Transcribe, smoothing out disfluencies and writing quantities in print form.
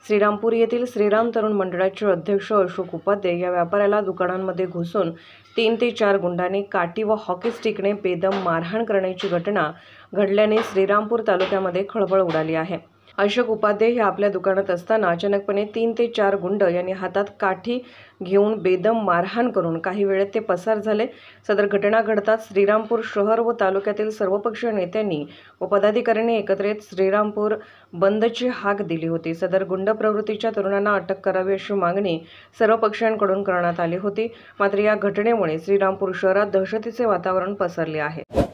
श्रीरामपूर येथील श्रीराम तरुण मंडळाचे अध्यक्ष अशोक उपाध्ये या व्यापाऱ्याला दुकानांमध्ये घुसून 3 ते 4 गुंडांनी काठी व हॉकी स्टिकने बेदम मारहाण करण्याची घटना घडल्याने श्रीरामपूर तालुक्यामध्ये खळबळ उडाली आहे। अशोक उपाध्ये हे आपल्या दुकानात असताना अचानकपणे 3 ते 4 गुंड यांनी हातात काठी घेऊन बेदम मारहाण करून काही वेळात ते पसार झाले। सदर घटना घडताच श्रीरामपूर शहर व तालुक्यातील सर्वपक्षीय नेत्यांनी व पदाधिकाऱ्यांनी एकत्र येत श्रीरामपूर बंदची हाक दिली होती। सदर गुंड प्रवृत्तीच्या तरुणांना अटक करावी अशी मागणी सर्व पक्षांकडून करण्यात आली होती। मात्र या घटनेमुळे श्रीरामपूर शहरात दहशतीचे वातावरण पसरले आहे।